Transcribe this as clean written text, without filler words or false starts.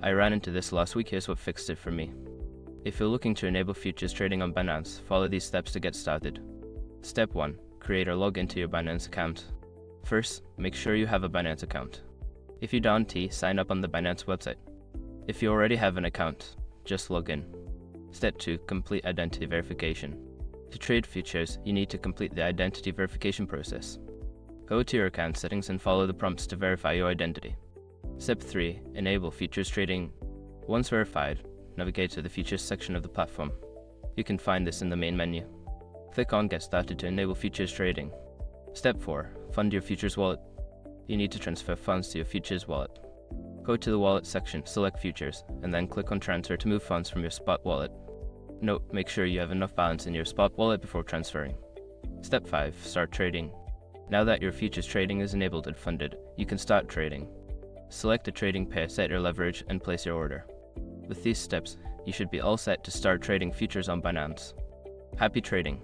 I ran into this last week. Here's what fixed it for me. If you're looking to enable futures trading on Binance, follow these steps to get started. Step 1. Create or log into your Binance account. First, make sure you have a Binance account. If you don't, sign up on the Binance website. If you already have an account, just log in. Step 2. Complete identity verification. To trade futures, you need to complete the identity verification process. Go to your account settings and follow the prompts to verify your identity. Step 3. Enable futures trading. Once verified, navigate to the futures section of the platform. You can find this in the main menu. Click on Get Started to enable futures trading. Step 4. Fund your futures wallet. You need to transfer funds to your futures wallet. Go to the wallet section, select futures, and then click on transfer to move funds from your spot wallet. Note, make sure you have enough balance in your spot wallet before transferring. Step 5. Start trading. Now that your futures trading is enabled and funded, you can start trading. Select a trading pair, set your leverage, and place your order. With these steps, you should be all set to start trading futures on Binance. Happy trading!